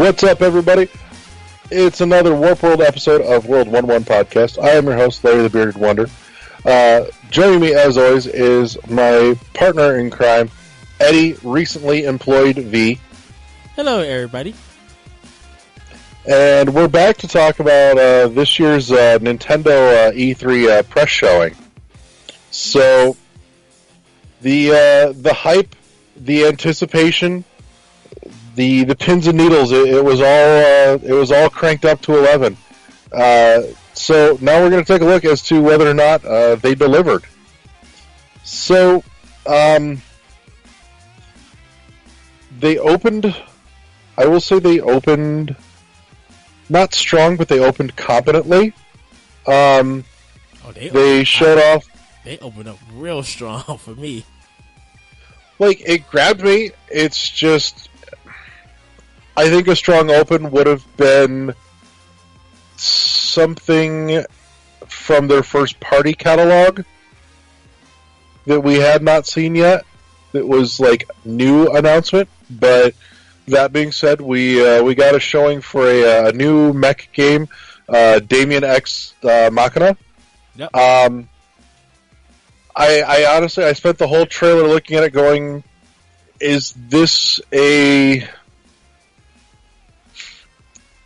What's up, everybody? It's another Warp World episode of World 1-1 Podcast. I am your host, Larry the Bearded Wonder. Joining me, as always, is my partner in crime, Eddie, recently employed V. Hello, everybody. And we're back to talk about this year's Nintendo E3 press showing. So, the hype, the anticipation, the pins and needles, it was all cranked up to 11. So now we're going to take a look as to whether or not they delivered. So, they opened, I will say they opened not strong, but they opened competently. They showed off. They opened up real strong for me. Like, it grabbed me. It's just, I think a strong open would have been something from their first party catalog that we had not seen yet. That was like new announcement. But that being said, we got a showing for a new mech game, Damien X Machina. Yep. I honestly, I spent the whole trailer looking at it going, is this a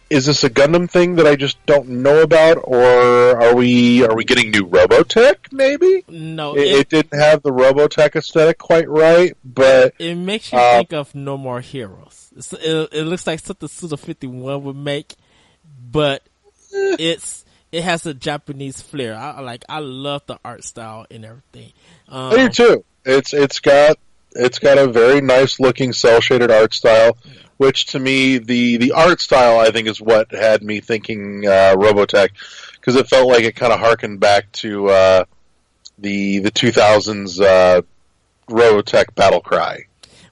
Gundam thing that I just don't know about, or are we getting new Robotech, maybe? No. It didn't have the Robotech aesthetic quite right, but it makes you think of No More Heroes. It looks like something Suda51 would make, but it has a Japanese flair. I love the art style and everything. I do too. It's got a very nice looking cel shaded art style, which to me the art style I think is what had me thinking Robotech, because it felt like it kind of harkened back to the 2000s Robotech Battle Cry.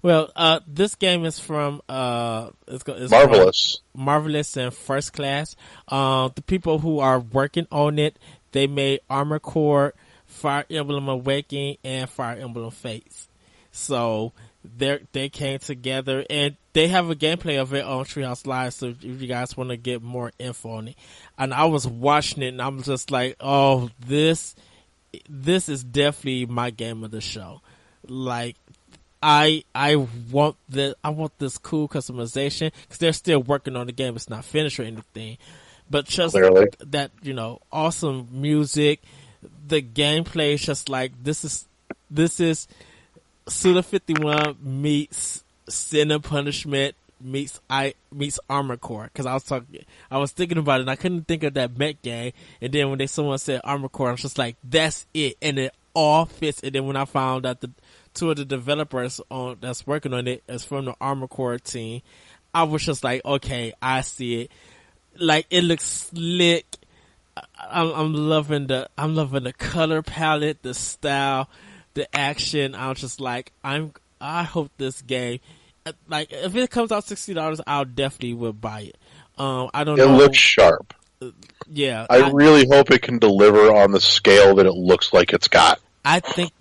Well, this game is from it's Marvelous. From Marvelous and First Class. The people who are working on it, they made Armored Core, Fire Emblem Awakening, and Fire Emblem Fates. So they came together, and they have a gameplay of it on Treehouse Live. So if you guys want to get more info on it, and I was watching it, and I'm just like, oh, this is definitely my game of the show. Like, I want this cool customization, because they're still working on the game. It's not finished or anything, but just Clearly. that, awesome music. The gameplay is just like, this is Suda51 meets Sin and Punishment meets Armored Core. Because I was thinking about it, and I couldn't think of that mech game. And then when someone said Armored Core, I was just like, that's it, and it all fits. And then when I found out two of the developers that's working on it is from the Armored Core team, I was just like, okay, I see it. Like, it looks slick. I'm loving the color palette, the style, the action. I'm just like, I hope this game, like, if it comes out $60, I'll definitely will buy it. I don't know. It looks sharp. Yeah. I really hope it can deliver on the scale that it looks like it's got. I think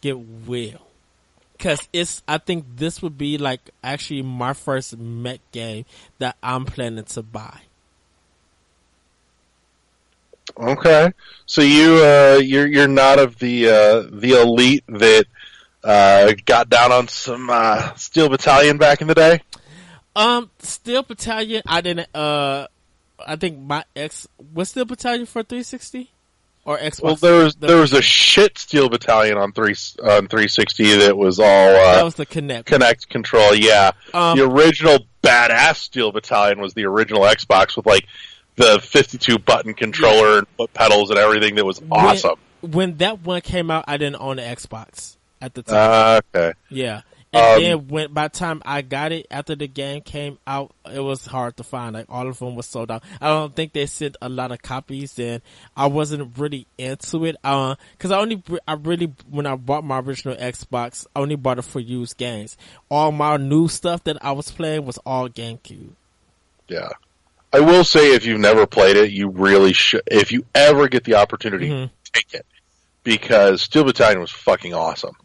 it will. Cause I think this would be like actually my first mech game that I'm planning to buy. Okay, so you're not of the elite that got down on some Steel Battalion back in the day. Steel Battalion, I didn't. I think my ex was Steel Battalion for 360 or Xbox. Well, there was a shit Steel Battalion on 360 that was all that was the Kinect control. Yeah, the original badass Steel Battalion was the original Xbox with like the 52 button controller and foot pedals and everything. That was awesome. When that one came out, I didn't own the Xbox at the time. Okay. Yeah. And then by the time I got it, after the game came out, it was hard to find. Like, all of them was sold out. I don't think they sent a lot of copies, and I wasn't really into it. Cause when I bought my original Xbox, I only bought it for used games. All my new stuff that I was playing was all GameCube. Yeah. I will say, if you've never played it, you really should. If you ever get the opportunity, take it, because Steel Battalion was fucking awesome.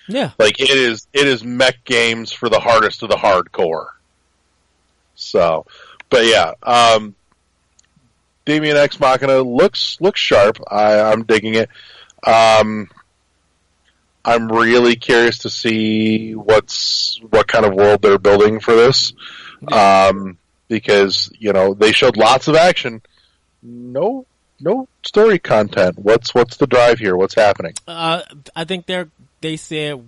Yeah, like it is mech games for the hardest of the hardcore. So, but yeah, Damien X Machina looks sharp. I'm digging it. Um, I'm really curious to see what kind of world they're building for this. Because they showed lots of action, no story content. What's the drive here? What's happening? I think they said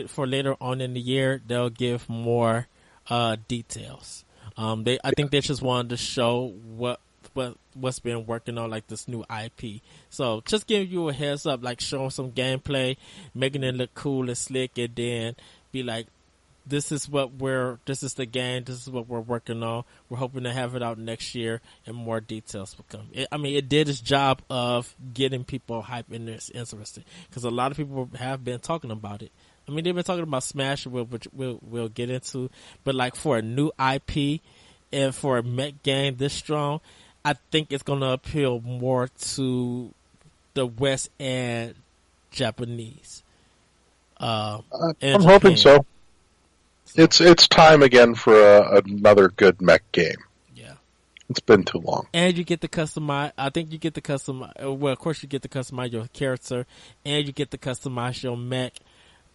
for later on in the year they'll give more details. I think they just wanted to show what's been working on, like this new IP. So just giving you a heads up, like showing some gameplay, making it look cool and slick, and then be like, this is the game, this is what we're working on. We're hoping to have it out next year and more details will come. It did its job of getting people hyped and interested, because a lot of people have been talking about it. They've been talking about Smash, which we'll get into, but like for a new IP and for a mech game this strong, I think it's going to appeal more to the West and Japanese. I'm hoping so. It's time again for another good mech game. Yeah, it's been too long. And you get to customize. I think you get to customize. Well, of course you get to customize your character, and you get to customize your mech.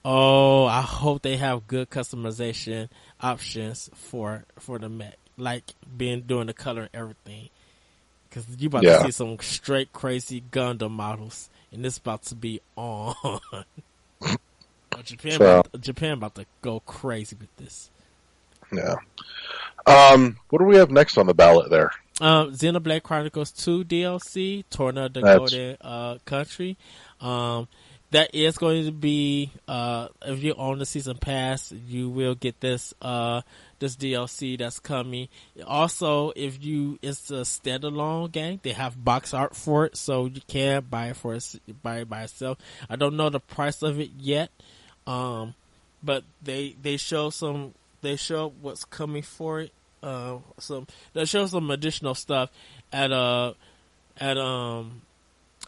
Oh, I hope they have good customization options for the mech, like doing the color and everything. Because you about to see some straight crazy Gundam models, and it's about to be on. Japan about to go crazy with this. Yeah. What do we have next on the ballot there? Xenoblade Chronicles 2 DLC, Torna of the Golden Country. That is going to be, if you own the season pass, you will get this DLC that's coming. Also, it's a standalone game, they have box art for it, so you can buy it by itself. I don't know the price of it yet. But they show what's coming for it. They show some additional stuff at the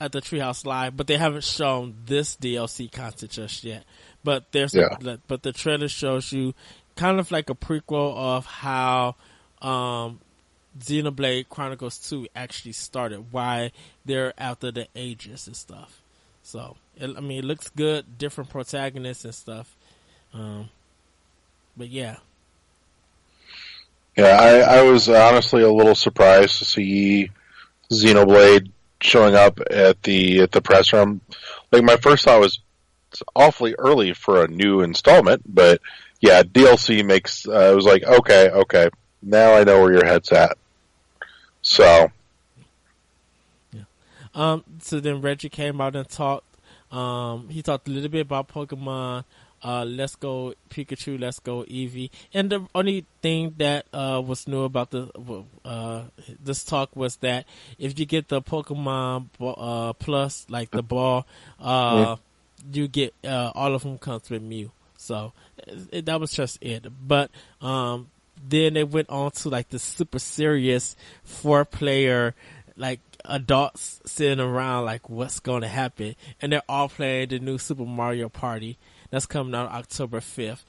Treehouse Live, but they haven't shown this DLC content just yet. But but the trailer shows you kind of like a prequel of how Xenoblade Chronicles 2 actually started, why they're after the Aegis and stuff. So, it looks good, different protagonists and stuff. But yeah. Yeah, I was honestly a little surprised to see Xenoblade showing up at the press room. Like, my first thought was it's awfully early for a new installment, but yeah, DLC makes, it was like, okay, now I know where your head's at. So. So then Reggie came out and talked. He talked a little bit about Pokemon. Let's Go Pikachu, Let's Go Eevee. And the only thing that was new about this talk was that if you get the Pokemon Plus, like the ball, you get all of them comes with Mew. So that was just it. But then they went on to like the super serious 4-player, like adults sitting around like what's going to happen, and they're all playing the new Super Mario Party that's coming out October 5th,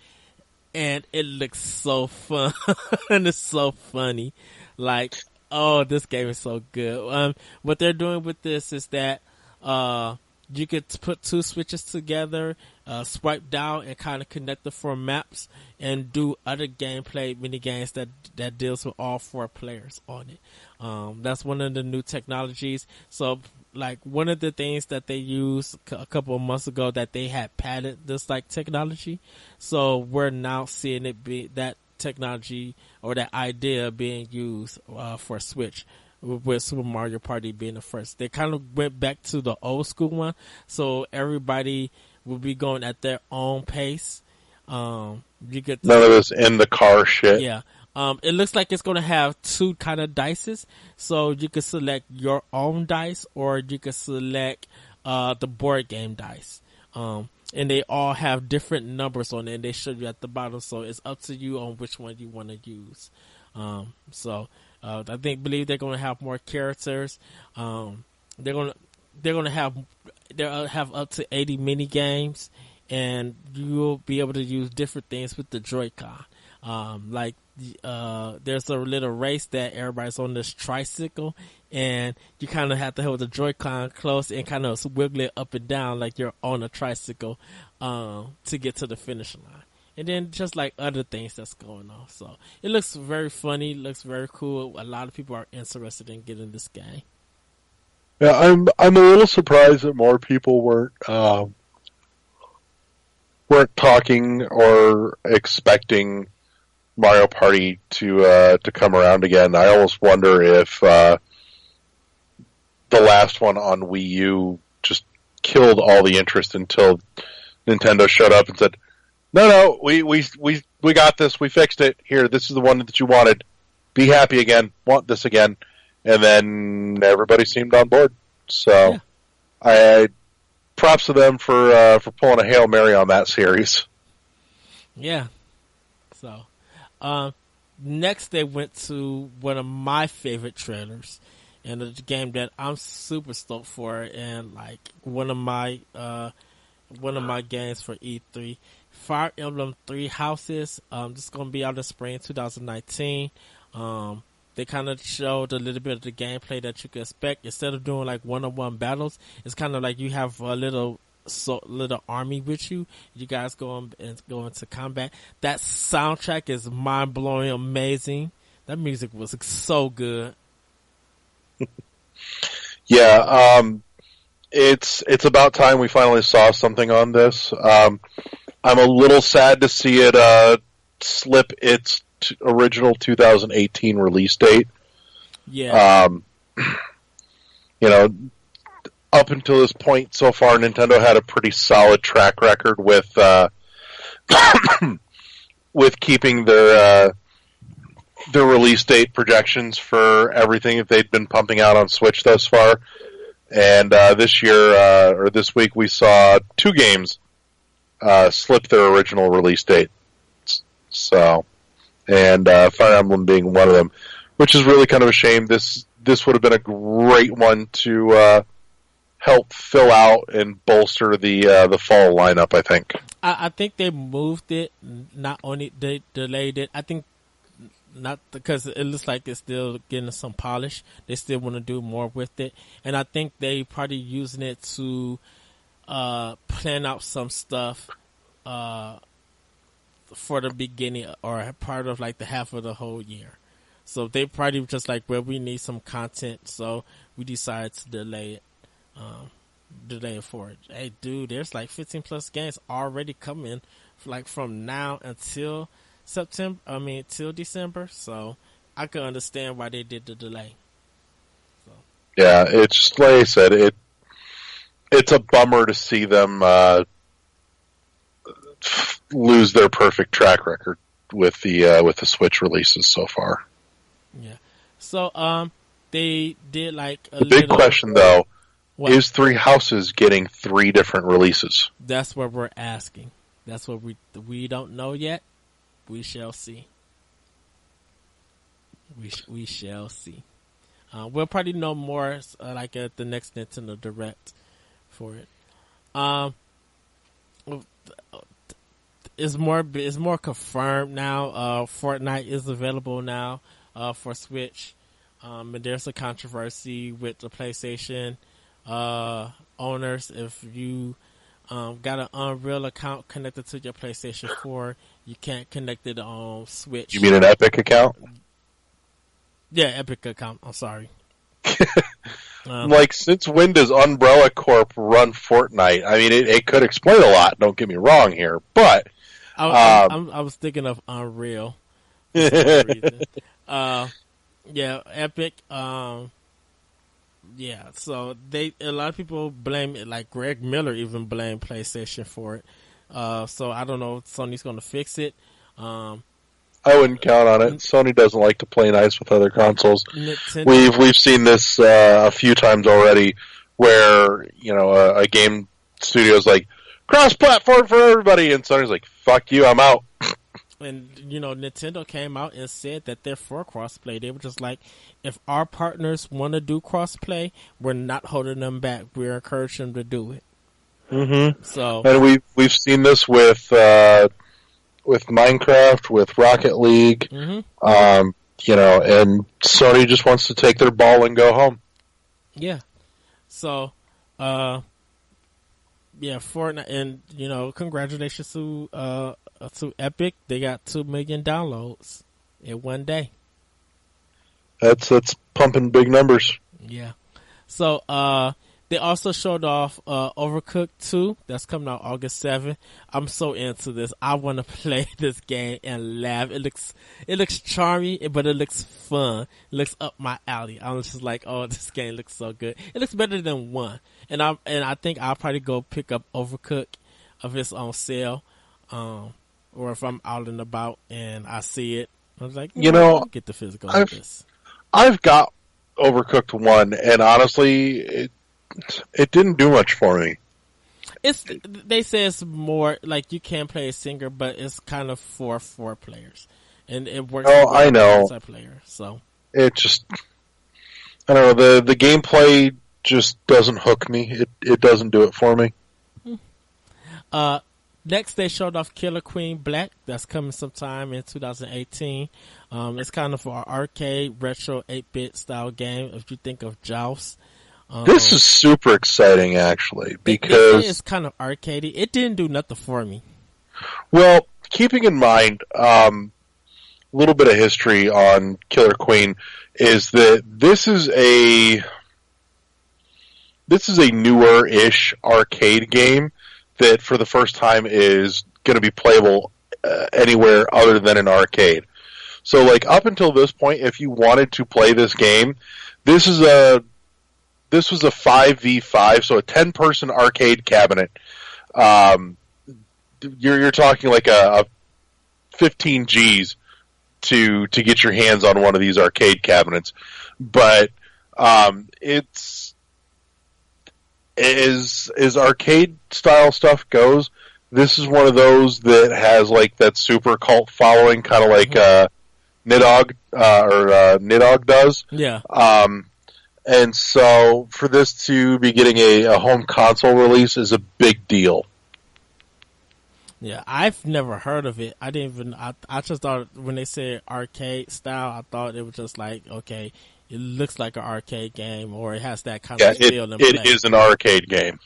and it looks so fun and it's so funny. Like, oh, this game is so good. What they're doing with this is that you could put two switches together, swipe down and kind of connect the 4 maps and do other gameplay mini games that deals with all 4 players on it. That's one of the new technologies. So, like, one of the things that they used a couple of months ago that they had patented this like technology. So we're now seeing it be that technology or that idea being used for Switch, with Super Mario Party being the first. They kind of went back to the old school one, so everybody will be going at their own pace. You get none of this in the car shit. Yeah. It looks like it's going to have 2 kind of dices, so you can select your own dice or you can select the board game dice. And they all have different numbers on it, and they show you at the bottom, so it's up to you on which one you want to use. I believe they're going to have more characters. They're going to have up to 80 mini games, and you'll be able to use different things with the Joy-Con. There's a little race that everybody's on this tricycle, and you kind of have to hold the Joy-Con close and kind of wiggle it up and down like you're on a tricycle to get to the finish line. And then just like other things that's going on. So it looks very funny, looks very cool. A lot of people are interested in getting this game. Yeah, I'm a little surprised that more people weren't talking or expecting Mario Party to come around again. I almost wonder if the last one on Wii U just killed all the interest until Nintendo showed up and said, "No, we got this. We fixed it. Here, this is the one that you wanted. Be happy again. Want this again." And then everybody seemed on board. So, yeah. I props to them for pulling a Hail Mary on that series. Yeah. So, next they went to one of my favorite trailers, and it's a game that I'm super stoked for, and like one of my games for E3, Fire Emblem Three Houses. This is gonna be out in spring 2019. They kind of showed a little bit of the gameplay that you could expect. Instead of doing like one-on-one battles, it's kind of like you have a little army with you. You guys go into combat. That soundtrack is mind-blowing, amazing. That music was so good. Yeah, it's about time we finally saw something on this. I'm a little sad to see it slip its original 2018 release date. Yeah. Up until this point so far, Nintendo had a pretty solid track record with with keeping their release date projections for everything that they'd been pumping out on Switch thus far. And this year, or this week, we saw two games slip their original release date. So, and Fire Emblem being one of them, which is really kind of a shame. This would have been a great one to help fill out and bolster the fall lineup, I think. I think they moved it, not only they delayed it. I think not because it looks like it's still getting some polish. They still want to do more with it, and I think they probably using it to plan out some stuff for the beginning or part of like the half of the whole year. So they probably just like, well, we need some content, so we decided to delay it. For it. Hey, dude, there's like 15 plus games already coming, like from now until till December. So I can understand why they did the delay. So. Yeah, it's just like I said, it's a bummer to see them lose their perfect track record with the Switch releases so far. Yeah. So they did like the big question though. What? Is Three Houses getting 3 different releases? That's what we're asking. That's what we don't know yet. We shall see. We shall see. We'll probably know more like at the next Nintendo Direct for it. It's more confirmed now. Fortnite is available now for Switch. And there's a controversy with the PlayStation owners. If you got an Unreal account connected to your PlayStation 4, you can't connect it on Switch. You mean an Epic account? Yeah, Epic account. I'm sorry. Since when does Umbrella Corp run Fortnite? I mean, it could explain a lot. Don't get me wrong here, but I was thinking of Unreal. For some reason. Yeah, Epic. Yeah, so a lot of people blame it, like Greg Miller even blamed PlayStation for it. So I don't know if Sony's going to fix it. I wouldn't count on it. Sony doesn't like to play nice with other consoles. We've seen this a few times already, where a game studio's like cross-platform for everybody, and Sony's like, "Fuck you, I'm out." And, Nintendo came out and said that they're for crossplay. They were just like, if our partners want to do crossplay, we're not holding them back. We're encouraging them to do it. Mm-hmm. So, and we've seen this with with Minecraft, with Rocket League, and Sony just wants to take their ball and go home. Yeah. So, Fortnite, and congratulations to Epic. They got 2 million downloads in one day. That's pumping big numbers. Yeah. So, they also showed off Overcooked 2. That's coming out August 7th. I'm so into this. I want to play this game and laugh. It looks charming, but it looks fun. It looks up my alley. I'm just like, oh, this game looks so good. It looks better than 1. And I think I'll probably go pick up Overcooked if it's on sale, or if I'm out and about and I see it. I was like, I'll get the physical of this. I've got Overcooked 1, and honestly, it didn't do much for me. They say it's more like you can play a single, but it's kind of for 4 players, and it works. Oh, I know. Multiplayer, so it just, I don't know, the gameplay just doesn't hook me. It doesn't do it for me. Next, they showed off Killer Queen Black. That's coming sometime in 2018. It's kind of an arcade retro 8-bit style game. If you think of Joust. This is super exciting, actually, because it's kind of arcadey. It didn't do nothing for me. Well, keeping in mind a little bit of history on Killer Queen is that this is a newer-ish arcade game that, for the first time, is going to be playable anywhere other than an arcade. So, like, up until this point, if you wanted to play this game, this was a 5v5, so a 10-person arcade cabinet. You're talking like a 15 Gs to get your hands on one of these arcade cabinets. But it's as arcade style stuff goes, this is one of those that has like that super cult following, kind of like Nidhogg Nidhogg does. Yeah. And so for this to be getting a home console release is a big deal. Yeah, I've never heard of it. I didn't even. I just thought when they said arcade style, I thought it was just like, okay, it looks like an arcade game, or it has that kind of feel. It is an arcade game.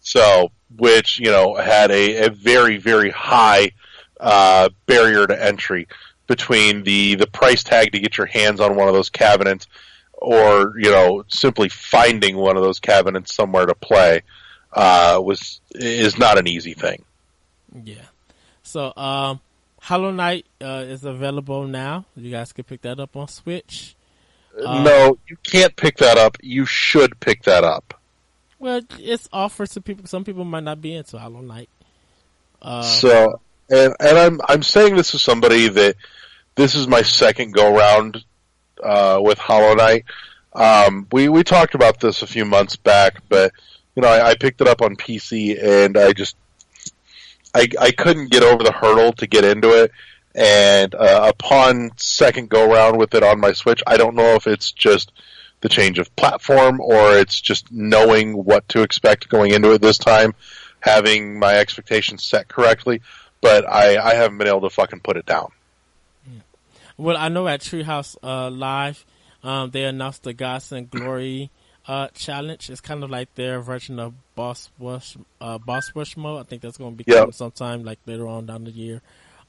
So which had a very, very high barrier to entry between the price tag to get your hands on one of those cabinets, or simply finding one of those cabinets somewhere to play is not an easy thing. Yeah. So Hollow Knight is available now. You guys can pick that up on Switch. No, you can't pick that up. You should pick that up. Well, it's offered to people. Some people might not be into Hollow Knight. And I'm saying this as somebody that this is my second go round with Hollow Knight. We talked about this a few months back, but I picked it up on PC and I couldn't get over the hurdle to get into it. And upon second go round with it on my Switch, I don't know if it's just the change of platform or it's just knowing what to expect going into it this time, having my expectations set correctly, but I haven't been able to fucking put it down. Well, I know at Treehouse Live, they announced the Gods and Glory challenge. It's kind of like their version of Boss Rush mode. I think that's going to be coming sometime like later on down the year.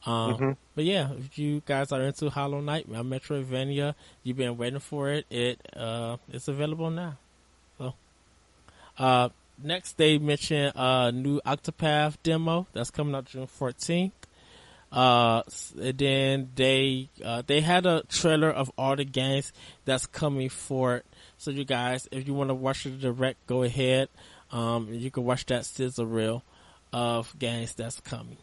But yeah, if you guys are into Hollow Knight, Metroidvania, you've been waiting for it. It's available now. So, next they mentioned a new Octopath demo that's coming out June 14th. And then they had a trailer of all the games that's coming for it. So you guys, if you want to watch the direct, go ahead. You can watch that sizzle reel of games that's coming.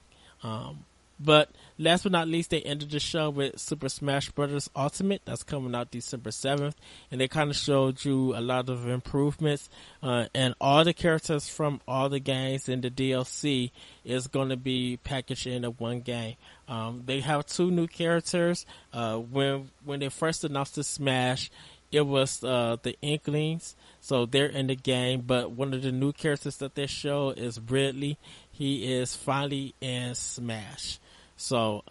But last but not least, they ended the show with Super Smash Bros. Ultimate. That's coming out December 7th. And they kind of showed you a lot of improvements. And all the characters from all the games in the DLC is going to be packaged into one game. They have 2 new characters. When they first announced the Smash, it was the Inklings. So they're in the game. But one of the new characters that they show is Ridley. He is finally in Smash. So,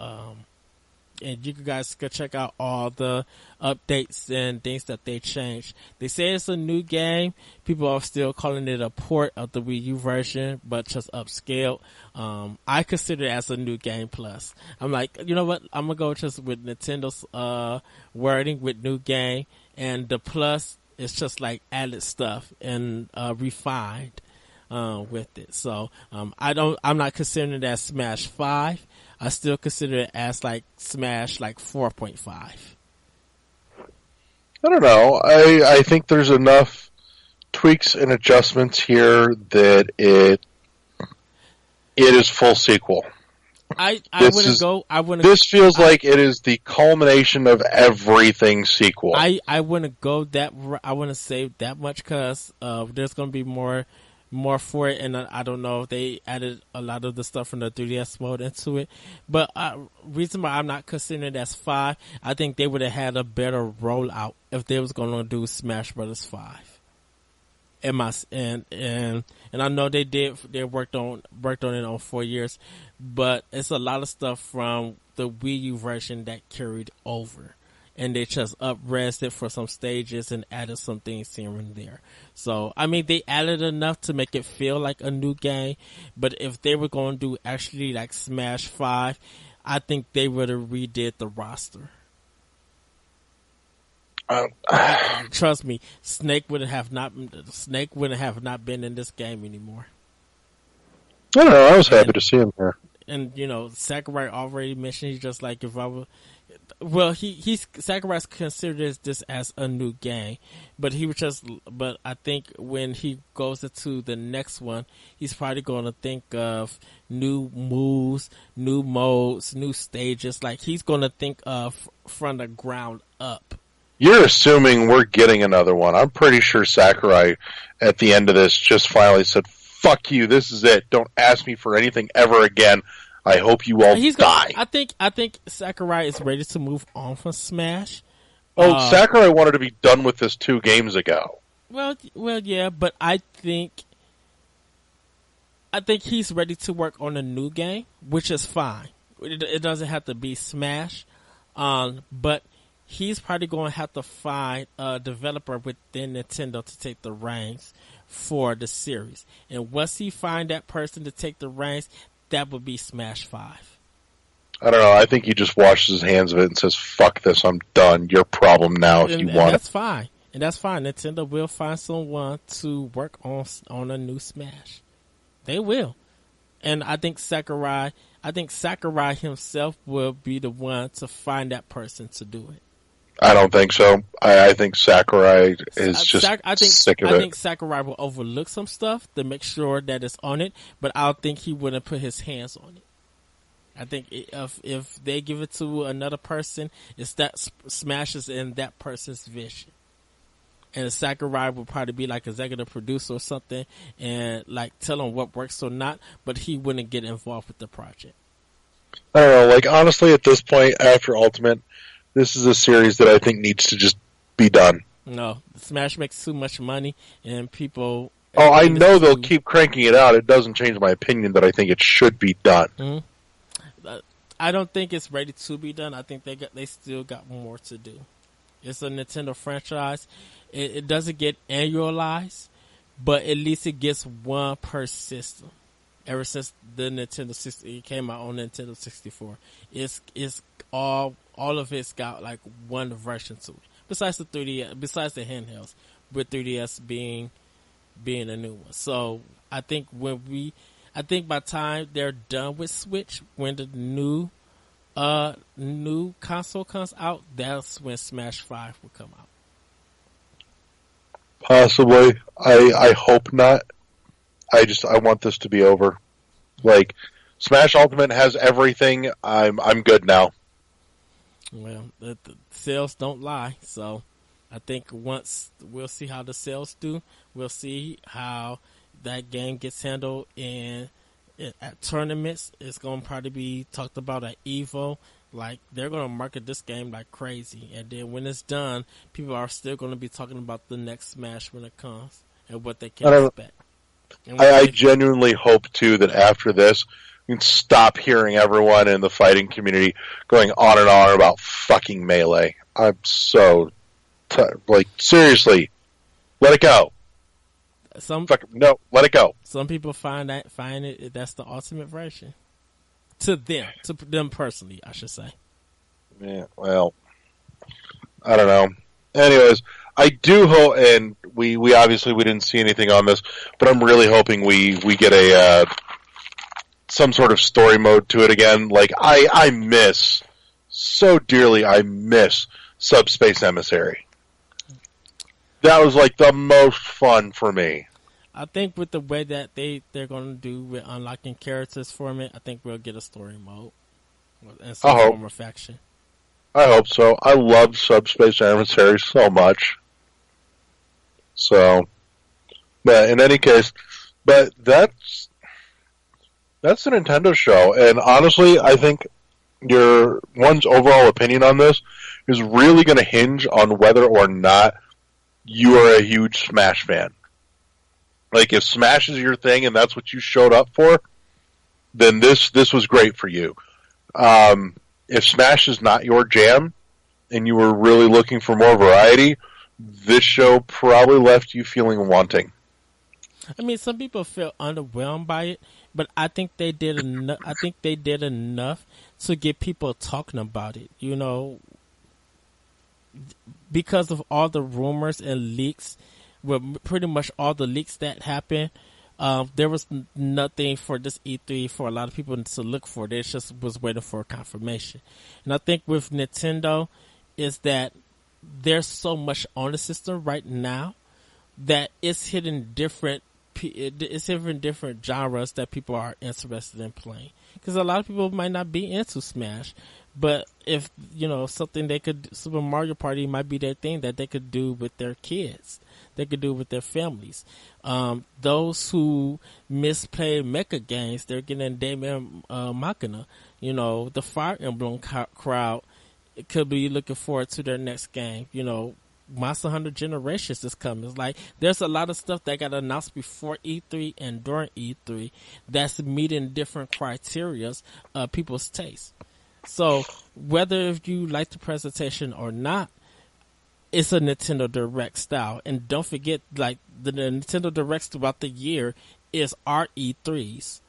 and you guys can check out all the updates and things that they changed. They say it's a new game. People are still calling it a port of the Wii U version, but just upscaled. I consider it as a new game plus. I'm like, you know what? I'm gonna go just with Nintendo's wording with new game, and the plus is just like added stuff and refined with it. So I'm not considering it as Smash 5. I still consider it as like Smash like 4.5. I don't know. I think there's enough tweaks and adjustments here that it is full sequel. I wouldn't go. This feels like it is the culmination of everything sequel. I wouldn't go that. I wouldn't say that much because there's going to be more for it, and I don't know if they added a lot of the stuff from the 3DS mode into it. But reason why I'm not considering it as 5, I think they would have had a better rollout if they was going to do Smash Brothers 5. And I know they worked on it on 4 years, but it's a lot of stuff from the Wii U version that carried over. And they just up-resed it for some stages and added some things here and there. So, I mean, they added enough to make it feel like a new game. But if they were going to do actually like Smash 5, I think they would have redid the roster. Trust me, Snake wouldn't have not been in this game anymore. I don't know. I was happy to see him here. And you know, Sakurai already mentioned he's just like if I were. Well, Sakurai's considered this as a new game, but but I think when he goes into the next one, he's probably going to think of new moves, new modes, new stages. Like he's going to think of from the ground up. You're assuming we're getting another one. I'm pretty sure Sakurai at the end of this just finally said, "Fuck you, this is it. Don't ask me for anything ever again. I hope you all die." I think Sakurai is ready to move on from Smash. Sakurai wanted to be done with this 2 games ago. Well, yeah, but I think he's ready to work on a new game, which is fine. It doesn't have to be Smash, but he's probably going to have to find a developer within Nintendo to take the reins for the series. And once he find that person to take the reins, that would be Smash 5. I don't know. I think he just washes his hands of it and says, "Fuck this, I'm done. Your problem now if you want it." That's fine. And that's fine. Nintendo will find someone to work on a new Smash. They will. And I think Sakurai himself will be the one to find that person to do it. I don't think so. I think Sakurai is just sick of it. I think Sakurai will overlook some stuff to make sure that it's on it, but I don't think he wouldn't put his hands on it. I think if they give it to another person, it's that smashes in that person's vision. And Sakurai will probably be like executive producer or something and like tell him what works or not, but he wouldn't get involved with the project. I don't know. Like, honestly, at this point, after Ultimate, this is a series that I think needs to just be done. No, Smash makes too much money, and people... Oh, I know they'll keep cranking it out. It doesn't change my opinion that I think it should be done. Mm-hmm. I don't think it's ready to be done. I think they still got more to do. It's a Nintendo franchise. It doesn't get annualized, but at least it gets one per system. Ever since the Nintendo 60 came out on Nintendo 64, it's all of it's got like one version to it. Besides the 3DS, besides the handhelds, with 3DS being a new one. So I think by the time they're done with Switch, when the new console comes out, that's when Smash 5 will come out. Possibly. I hope not. I want this to be over. Like, Smash Ultimate has everything. I'm good now. Well, the sales don't lie, so I think once we'll see how the sales do. We'll see how that game gets handled at tournaments. It's going to probably be talked about at EVO. Like, they're going to market this game like crazy. And then when it's done, people are still going to be talking about the next Smash when it comes and what they can expect. I genuinely hope, too, that after this, You can stop hearing everyone in the fighting community going on and on about fucking Melee. I'm so seriously, let it go. No, let it go. Some people find it that's the ultimate version to them personally, I should say. Yeah, well, I don't know. Anyways, I do hope, and we obviously we didn't see anything on this, but I'm really hoping we get a some sort of story mode to it again. Like I miss so dearly. I miss Subspace Emissary. That was like the most fun for me. I think with the way that they're going to do with unlocking characters for it, I think we'll get a story mode and some form of faction. I hope so. I love Subspace Emissary so much. So, but in any case, but that's the Nintendo show, and honestly, I think one's overall opinion on this is really going to hinge on whether or not you are a huge Smash fan. Like, if Smash is your thing and that's what you showed up for, then this was great for you. If Smash is not your jam and you were really looking for more variety, this show probably left you feeling wanting. I mean, some people feel underwhelmed by it, but I think they did enough. I think they did enough to get people talking about it. You know, because of all the rumors and leaks, with pretty much all the leaks that happened, there was nothing for this E3 for a lot of people to look for. They just was waiting for confirmation. And I think with Nintendo is that there's so much on the system right now that it's hitting different genres that people are interested in playing. Because a lot of people might not be into Smash, but if, you know, Super Mario Party might be their thing that they could do with their kids. They could do with their families. Those who misplay mecha games, they're getting Daemon Machina. You know, the Fire Emblem crowd could be looking forward to their next game. You know, Monster Hunter Generations is coming. It's like there's a lot of stuff that got announced before E3 and during E3 that's meeting different criterias of people's taste. So whether if you like the presentation or not, it's a Nintendo Direct style. And don't forget, like, the Nintendo Directs throughout the year is our E3s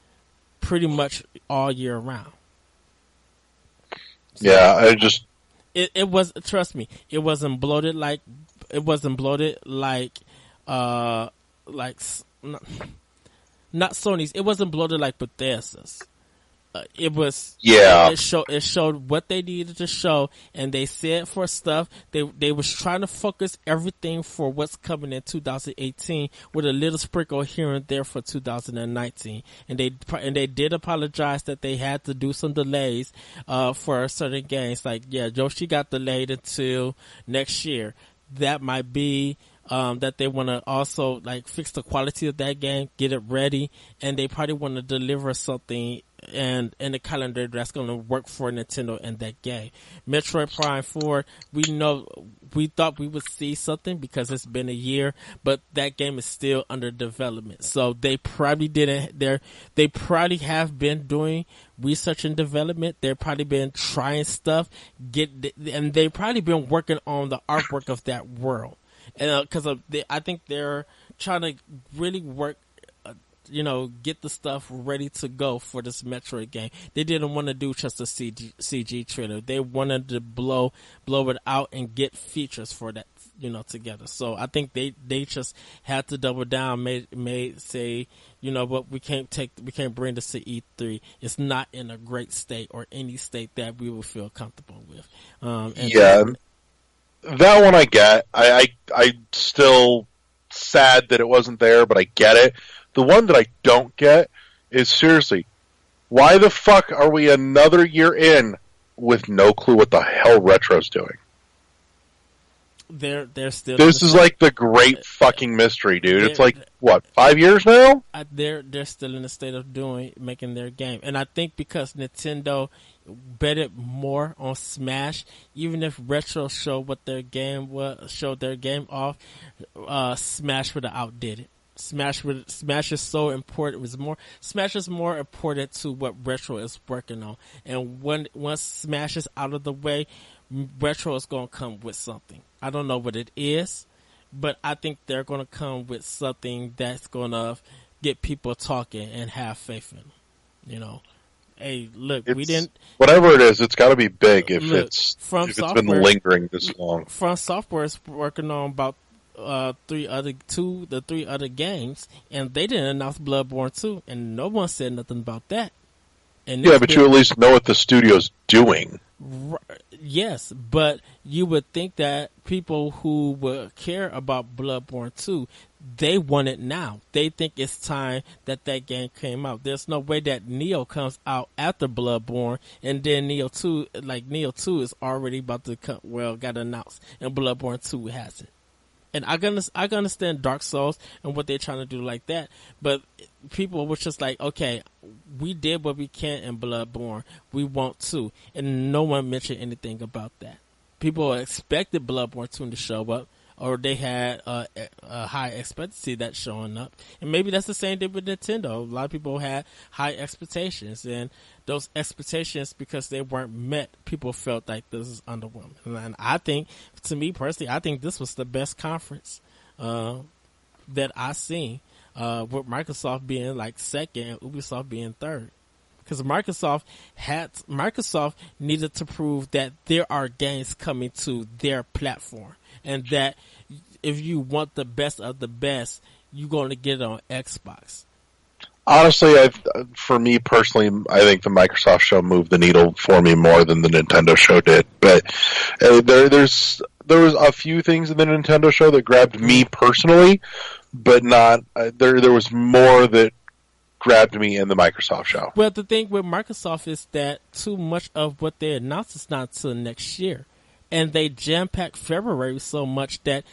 pretty much all year round. So, yeah, it was, trust me, it wasn't bloated like not Sony's. It wasn't bloated like Bethesda's. It was, yeah. It showed what they needed to show, and they said for stuff they was trying to focus everything for what's coming in 2018 with a little sprinkle here and there for 2019. And they did apologize that they had to do some delays for certain games. Like, yeah, Yoshi got delayed until next year. That might be that they want to also like fix the quality of that game, get it ready, and they probably want to deliver something and in the calendar that's going to work for Nintendo and that game. Metroid Prime 4, we thought we would see something because it's been a year, but that game is still under development. So they probably they probably have been doing research and development. They've probably been trying stuff, and they've probably been working on the artwork of that world. And because I think they're trying to really work, get the stuff ready to go for this Metroid game. They didn't want to do just a CG trailer. They wanted to blow it out and get features for that, together. So I think they just had to double down, say, what we can't bring this to E3. It's not in a great state or any state that we will feel comfortable with. That one I get. I still sad that it wasn't there, but I get it. The one that I don't get is, seriously, why the fuck are we another year in with no clue what the hell Retro's doing? They're still. This is like the great fucking mystery, dude. It's like, what, 5 years now? They're still in the state of making their game, and I think because Nintendo betted more on Smash, even if Retro showed what their game was, showed their game off, Smash would have outdid it. Smash is so important. Smash is more important to what Retro is working on. And once Smash is out of the way, Retro is going to come with something. I don't know what it is, but I think they're going to come with something that's going to get people talking and have faith in them. You know, hey, look, we didn't. Whatever it is, it's got to be big if it's Software, been lingering this long. From Software is working on about the three other games, and they didn't announce Bloodborne 2, and no one said nothing about that. And yeah, but you at least know what the studio's doing. Yes, but you would think that people who would care about Bloodborne 2, they want it now. They think it's time that game came out. There's no way that Neo comes out after Bloodborne, and then Neo 2 is already about to got announced, and Bloodborne 2 hasn't. And I can understand Dark Souls and what they're trying to do like that, but people were just like, okay, we did what we can in Bloodborne, we want to, and no one mentioned anything about that. People expected Bloodborne 2 to show up, or they had a high expectancy that's showing up, and maybe that's the same thing with Nintendo. A lot of people had high expectations, and those expectations, because they weren't met, people felt like this is underwhelming. And I think, to me personally, I think this was the best conference that I've seen, with Microsoft being like second and Ubisoft being third. Because Microsoft needed to prove that there are games coming to their platform, and that if you want the best of the best, you're going to get it on Xbox. Honestly, for me personally, I think the Microsoft show moved the needle for me more than the Nintendo show did. But there was a few things in the Nintendo show that grabbed me personally, but not there was more that grabbed me in the Microsoft show. Well, the thing with Microsoft is that too much of what they announced is not until next year. And they jam-packed February so much that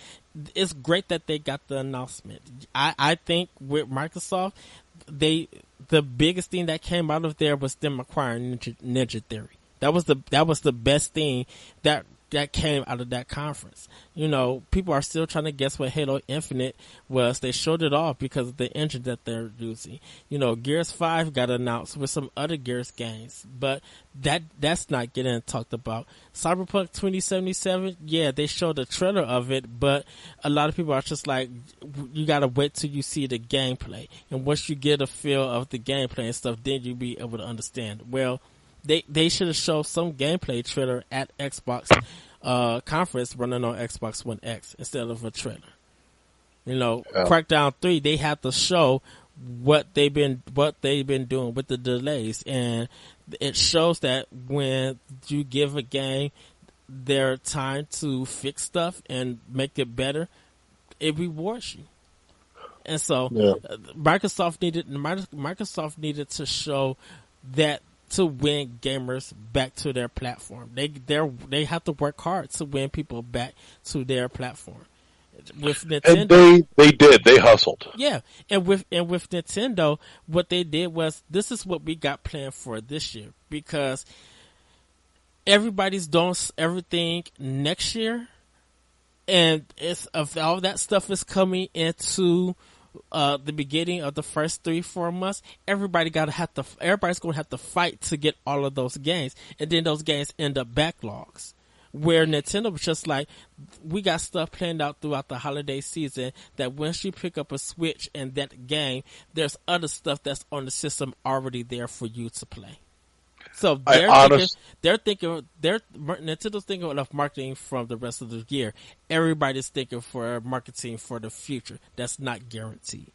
it's great that they got the announcement. I think with Microsoft, the biggest thing that came out of there was them acquiring Ninja Theory. That was the best thing that came out of that conference. You know, people are still trying to guess what Halo Infinite was. They showed it off because of the engine that they're using. You know, Gears 5 got announced with some other Gears games, but that's not getting talked about. Cyberpunk 2077, yeah, they showed a trailer of it, but a lot of people are just like, you gotta wait till you see the gameplay. And once you get a feel of the gameplay and stuff, then you'll be able to understand. Well, they should have shown some gameplay trailer at Xbox conference running on Xbox One X instead of a trailer. You know, Crackdown 3, they have to show what they've been doing with the delays, and it shows that when you give a game their time to fix stuff and make it better, it rewards you. And so Microsoft needed to show that to win gamers back to their platform. They have to work hard to win people back to their platform. With Nintendo, and they did. They hustled. Yeah, and with Nintendo, what they did was, this is what we got planned for this year, because everybody's doing everything next year, and if all that stuff is coming into the beginning of the first 3-4 months, everybody's going to have to fight to get all of those games, and then those games end up backlogs. Where Nintendo was just like, we got stuff planned out throughout the holiday season that once you pick up a Switch and that game, there's other stuff that's on the system already there for you to play. So Nintendo's thinking of marketing from the rest of the year. Everybody's thinking for marketing for the future. That's not guaranteed.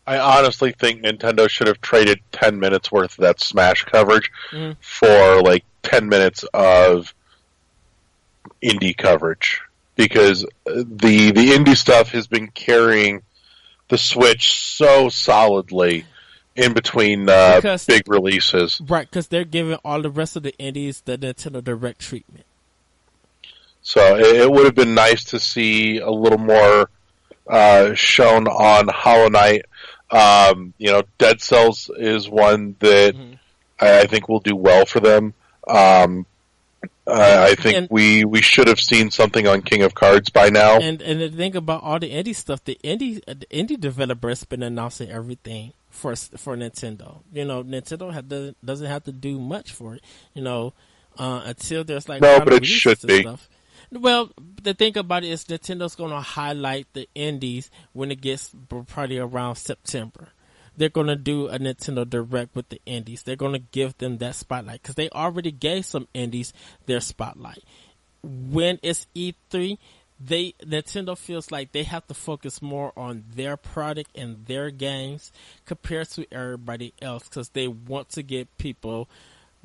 I honestly think Nintendo should have traded 10 minutes worth of that Smash coverage for like 10 minutes of indie coverage, because the indie stuff has been carrying the Switch so solidly in between big releases. Right, because they're giving all the rest of the indies the Nintendo Direct treatment. So it would have been nice to see a little more shown on Hollow Knight. Dead Cells is one that I think will do well for them. I think we should have seen something on King of Cards by now. And the thing about all the indie stuff, the indie developers have been announcing everything for Nintendo. Nintendo doesn't have to do much for it. Until there's like no, but it should be. Stuff. Well, the thing about it is Nintendo's going to highlight the indies when it gets probably around September. They're going to do a Nintendo Direct with the indies. They're going to give them that spotlight because they already gave some indies their spotlight. When it's E3, Nintendo feels like they have to focus more on their product and their games compared to everybody else because they want to get people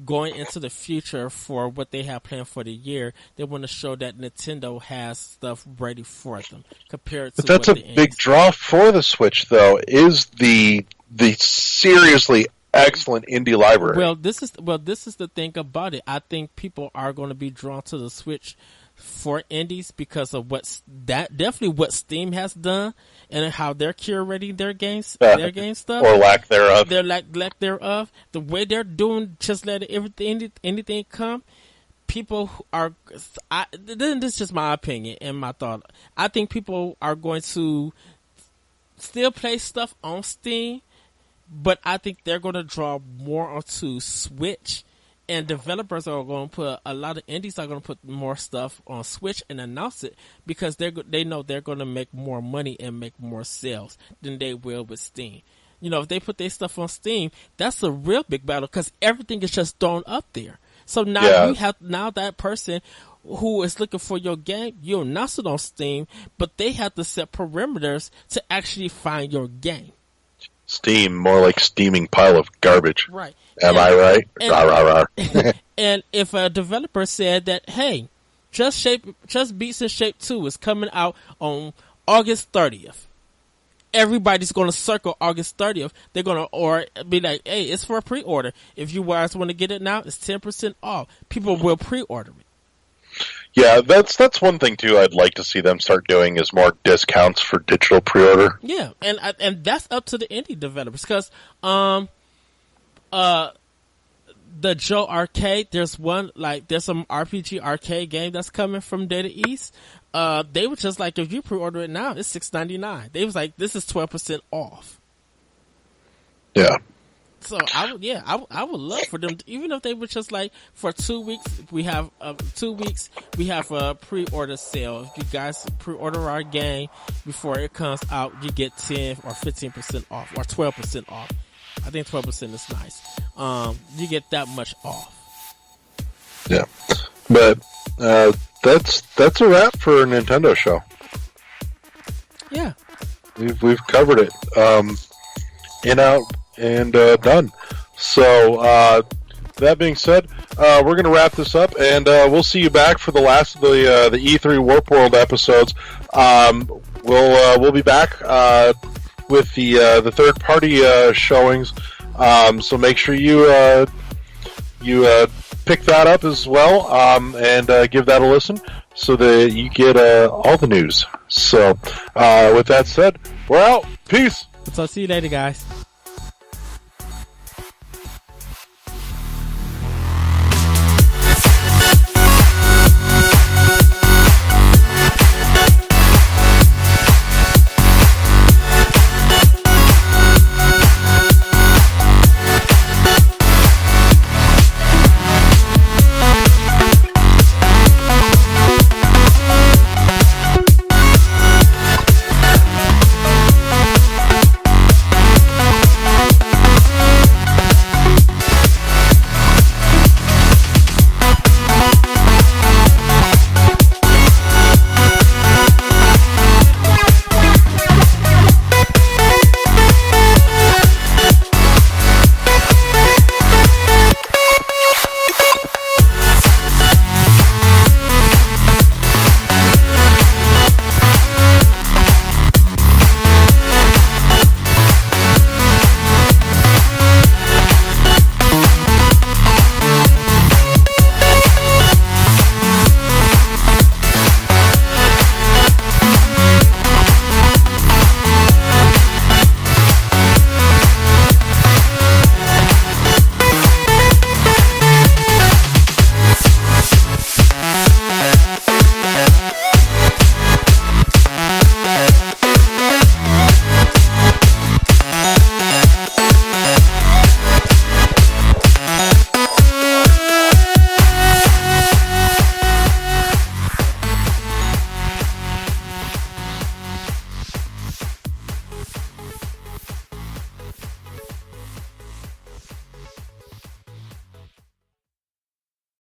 going into the future for what they have planned for the year. They want to show that Nintendo has stuff ready for them compared to. But that's a big draw for the Switch, though. Is the seriously excellent indie library. Well, this is the thing about it. I think people are going to be drawn to the Switch for indies because of definitely what Steam has done and how they're curating their games, their game stuff, or lack thereof. Their lack thereof. The way they're doing, just letting anything come. People are. This is just my opinion and my thought. I think people are going to still play stuff on Steam, but I think they're going to draw more onto Switch. And developers are going to put a lot of indies are going to put more stuff on Switch and announce it because they know they're going to make more money and make more sales than they will with Steam. If they put their stuff on Steam, that's a real big battle because everything is just thrown up there. So now you have that person who is looking for your game, you announce it on Steam, but they have to set perimeters to actually find your game. Steam, more like steaming pile of garbage. Right. Am I right? Rah, rah, rah. And if a developer said that, hey, Just Beats and Shape 2 is coming out on August 30th. Everybody's going to circle August 30th. They're going to, or be like, hey, it's for a pre-order. If you guys want to get it now, it's 10% off. People will pre-order it. Yeah, that's one thing too I'd like to see them start doing is more discounts for digital pre-order. Yeah, and that's up to the indie developers because the Joe Arcade, there's some RPG arcade game that's coming from Data East. They were just like, if you pre-order it now, it's $6.99. They was like, this is 12% off. Yeah. So I would love for them, even if they were just like, for 2 weeks, we have a pre-order sale. If you guys pre-order our game before it comes out, you get 10 or 15% off or 12% off. I think 12% is nice. You get that much off. Yeah, but that's a wrap for a Nintendo show. Yeah, we've covered it, in, out, and done. So that being said, we're going to wrap this up, and we'll see you back for the last of the E3 Warp World episodes. We'll be back with the third party showings. So make sure you pick that up as well, and give that a listen so that you get all the news. So with that said, we're out. Peace. So see you later, guys.